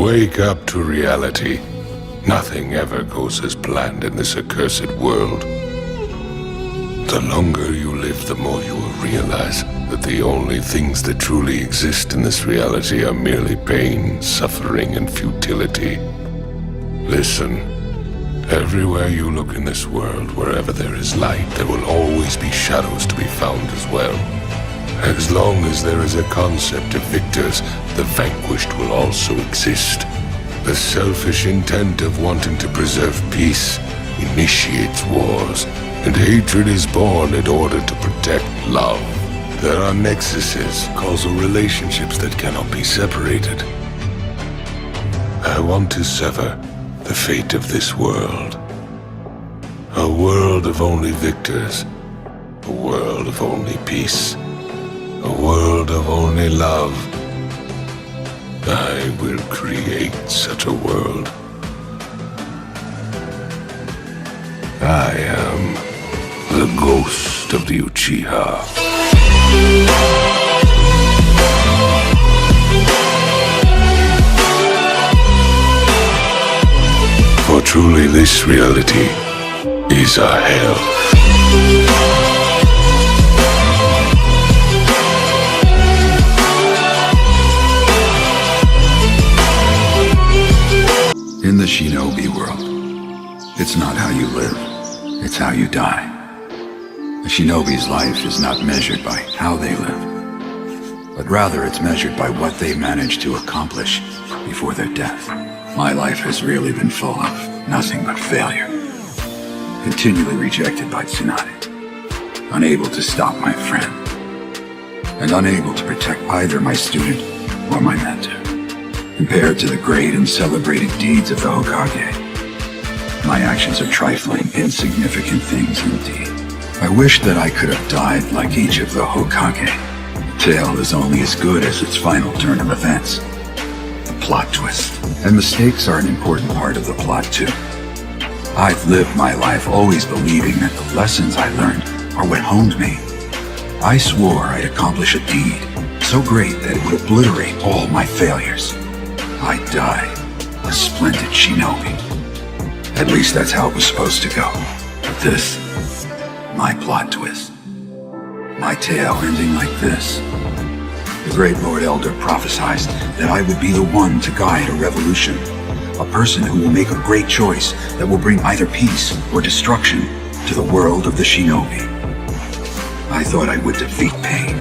Wake up to reality. Nothing ever goes as planned in this accursed world. The longer you live, the more you will realize that the only things that truly exist in this reality are merely pain, suffering, and futility. Listen, everywhere you look in this world, wherever there is light, there will always be shadows to be found as well. As long as there is a concept of victors, the vanquished will also exist. The selfish intent of wanting to preserve peace initiates wars, and hatred is born in order to protect love. There are nexuses, causal relationships that cannot be separated. I want to sever the fate of this world. A world of only victors. A world of only peace. A world of only love. I will create such a world. I am the ghost of the Uchiha. For truly this reality is a hell. In the shinobi world, it's not how you live, it's how you die. A shinobi's life is not measured by how they live, but rather it's measured by what they manage to accomplish before their death. My life has really been full of nothing but failure. Continually rejected by Tsunade, unable to stop my friend, and unable to protect either my student or my mentor. Compared to the great and celebrated deeds of the Hokage, my actions are trifling, insignificant things indeed. I wish that I could have died like each of the Hokage. The tale is only as good as its final turn of events. The plot twist. And mistakes are an important part of the plot too. I've lived my life always believing that the lessons I learned are what honed me. I swore I'd accomplish a deed so great that it would obliterate all my failures. I die a splendid shinobi. At least that's how it was supposed to go. But this, my plot twist. My tale ending like this. The great Lord Elder prophesied that I would be the one to guide a revolution. A person who will make a great choice that will bring either peace or destruction to the world of the shinobi. I thought I would defeat pain,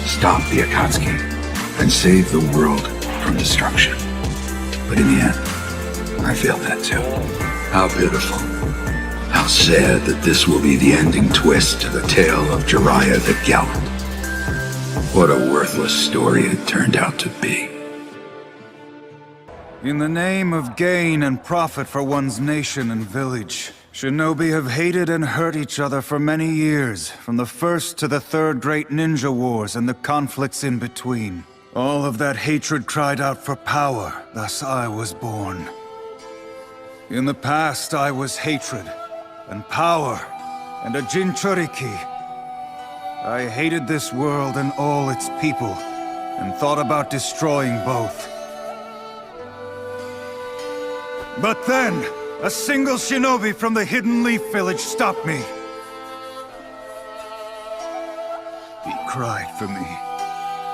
stop the Akatsuki, and save the world from destruction. But in the end, I failed that too. How pitiful. How sad that this will be the ending twist to the tale of Jiraiya the Gallant. What a worthless story it turned out to be. In the name of gain and profit for one's nation and village, shinobi have hated and hurt each other for many years, from the first to the third great ninja wars and the conflicts in between. All of that hatred cried out for power, thus I was born. In the past, I was hatred, and power, and a Jinchuriki. I hated this world and all its people, and thought about destroying both. But then, a single shinobi from the Hidden Leaf Village stopped me. He cried for me.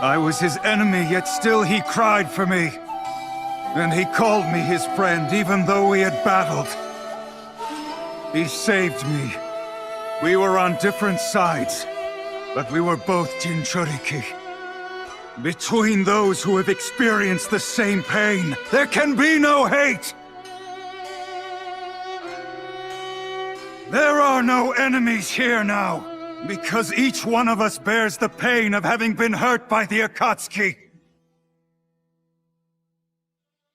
I was his enemy, yet still he cried for me. And he called me his friend, even though we had battled. He saved me. We were on different sides, but we were both Jinchuriki. Between those who have experienced the same pain, there can be no hate! There are no enemies here now, because each one of us bears the pain of having been hurt by the Akatsuki.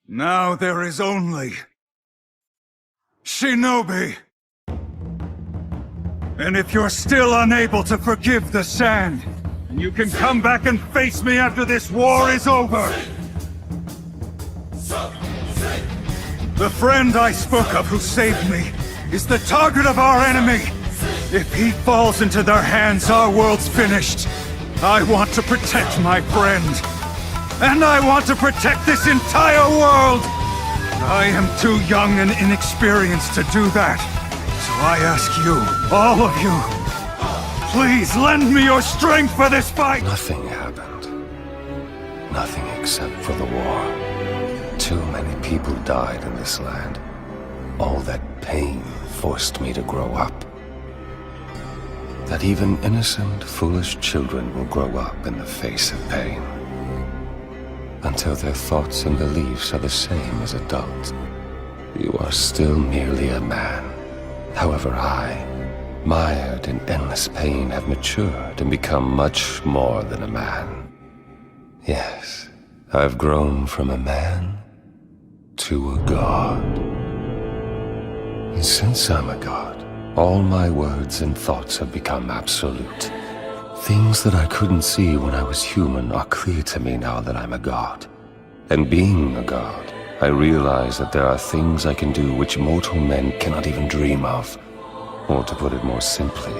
Now there is only shinobi. And if you're still unable to forgive the sand, you can come back and face me after this war is over. The friend I spoke of who saved me is the target of our enemy. If he falls into their hands, our world's finished. I want to protect my friend. And I want to protect this entire world! I am too young and inexperienced to do that. So I ask you, all of you, please lend me your strength for this fight! Nothing happened. Nothing except for the war. Too many people died in this land. All that pain forced me to grow up. That even innocent, foolish children will grow up in the face of pain. Until their thoughts and beliefs are the same as adults. You are still merely a man. However, I, mired in endless pain, have matured and become much more than a man. Yes, I've grown from a man to a god. And since I'm a god, all my words and thoughts have become absolute. Things that I couldn't see when I was human are clear to me now that I'm a god. And being a god, I realize that there are things I can do which mortal men cannot even dream of. Or to put it more simply,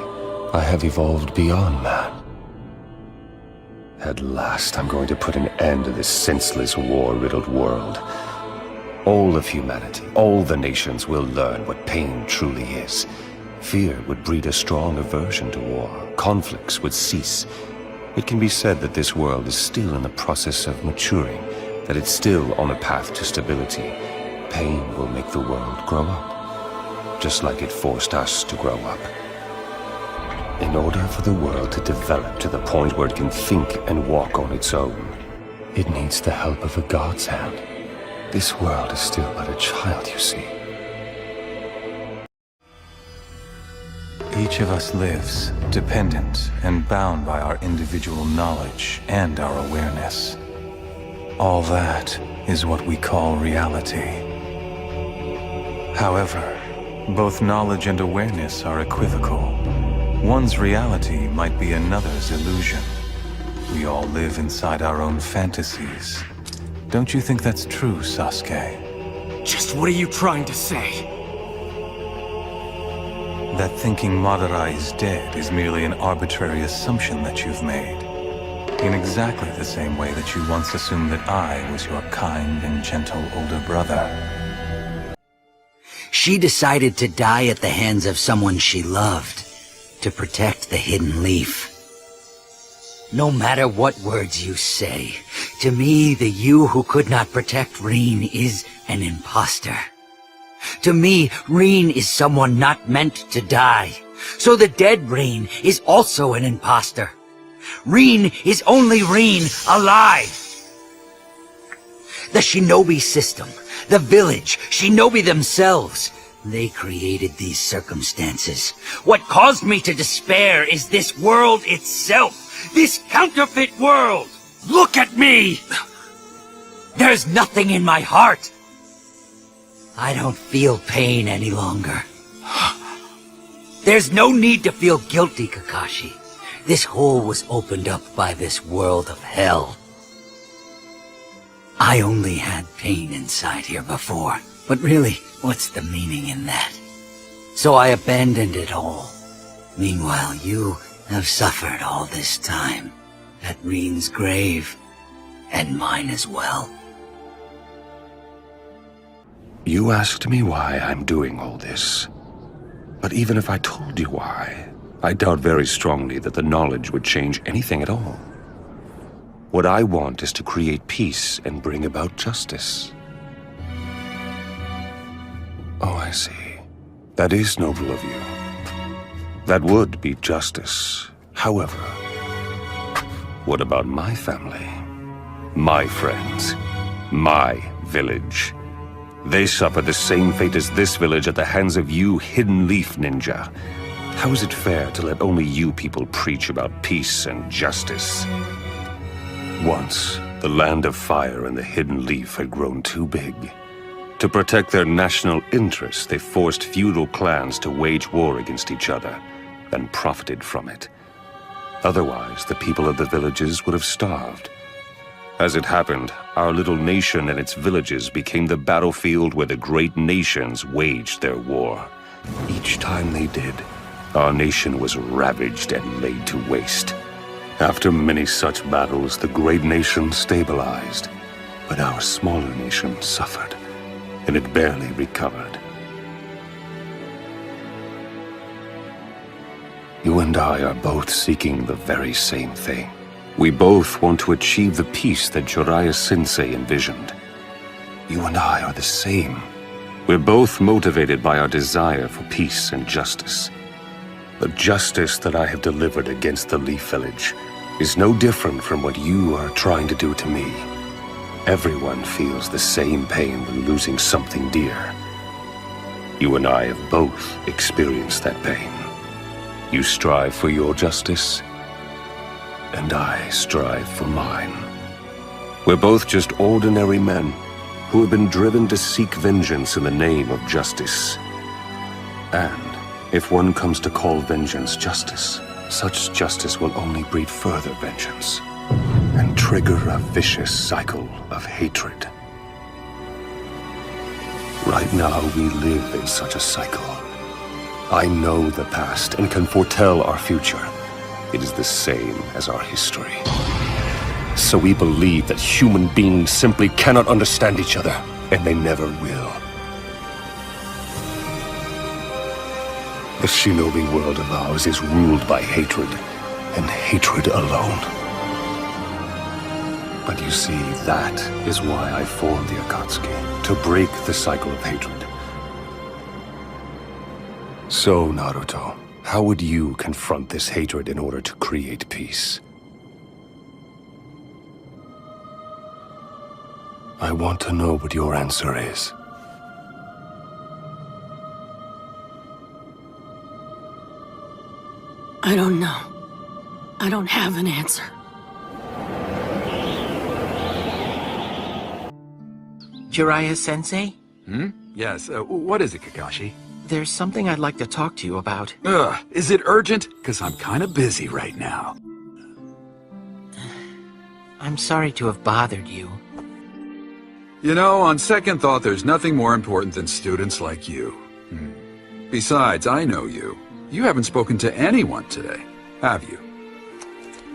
I have evolved beyond man. At last, I'm going to put an end to this senseless, war-riddled world. All of humanity, all the nations will learn what pain truly is. Fear would breed a strong aversion to war. Conflicts would cease. It can be said that this world is still in the process of maturing, that it's still on a path to stability. Pain will make the world grow up, just like it forced us to grow up. In order for the world to develop to the point where it can think and walk on its own, it needs the help of a god's hand. This world is still but a child, you see. Each of us lives dependent and bound by our individual knowledge and our awareness. All that is what we call reality. However, both knowledge and awareness are equivocal. One's reality might be another's illusion. We all live inside our own fantasies. Don't you think that's true, Sasuke? Just what are you trying to say? That thinking Madara is dead is merely an arbitrary assumption that you've made. In exactly the same way that you once assumed that I was your kind and gentle older brother. She decided to die at the hands of someone she loved, to protect the hidden leaf. No matter what words you say, to me, the you who could not protect Rin is an imposter. To me, Rin is someone not meant to die. So the dead Rin is also an imposter. Rin is only Rin alive. The shinobi system, the village, shinobi themselves, they created these circumstances. What caused me to despair is this world itself, this counterfeit world. Look at me! There's nothing in my heart. I don't feel pain any longer. There's no need to feel guilty, Kakashi. This hole was opened up by this world of hell. I only had pain inside here before, but really, what's the meaning in that? So I abandoned it all. Meanwhile, you have suffered all this time at Rin's grave, and mine as well. You asked me why I'm doing all this. But even if I told you why, I doubt very strongly that the knowledge would change anything at all. What I want is to create peace and bring about justice. Oh, I see. That is noble of you. That would be justice. However, what about my family? My friends? My village? They suffer the same fate as this village at the hands of you, Hidden Leaf Ninja. How is it fair to let only you people preach about peace and justice? Once, the Land of Fire and the Hidden Leaf had grown too big. To protect their national interests, they forced feudal clans to wage war against each other, and profited from it. Otherwise, the people of the villages would have starved. As it happened, our little nation and its villages became the battlefield where the great nations waged their war. Each time they did, our nation was ravaged and laid to waste. After many such battles, the great nation stabilized, but our smaller nation suffered. and it barely recovered. You and I are both seeking the very same thing. We both want to achieve the peace that Jiraiya-sensei envisioned. You and I are the same. We're both motivated by our desire for peace and justice. The justice that I have delivered against the Leaf Village is no different from what you are trying to do to me. Everyone feels the same pain when losing something dear. You and I have both experienced that pain. You strive for your justice, and I strive for mine. We're both just ordinary men who have been driven to seek vengeance in the name of justice. And if one comes to call vengeance justice, such justice will only breed further vengeance and trigger a vicious cycle of hatred. Right now, we live in such a cycle. I know the past and can foretell our future. It is the same as our history. So we believe that human beings simply cannot understand each other, and they never will. The shinobi world of ours is ruled by hatred, and hatred alone. But you see, that is why I formed the Akatsuki, to break the cycle of hatred. So, Naruto, how would you confront this hatred in order to create peace? I want to know what your answer is. I don't know. I don't have an answer. Jiraiya-sensei? Yes, what is it, Kakashi? There's something I'd like to talk to you about. Is it urgent? Because I'm kind of busy right now. I'm sorry to have bothered you. You know, on second thought, there's nothing more important than students like you. Besides, I know you. You haven't spoken to anyone today, have you?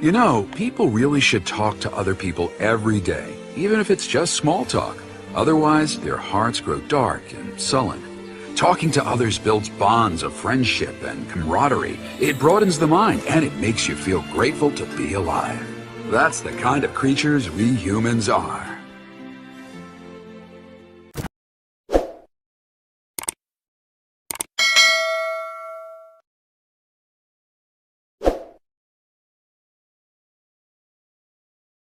You know, people really should talk to other people every day, even if it's just small talk. Otherwise, their hearts grow dark and sullen. Talking to others builds bonds of friendship and camaraderie. It broadens the mind, and it makes you feel grateful to be alive. That's the kind of creatures we humans are.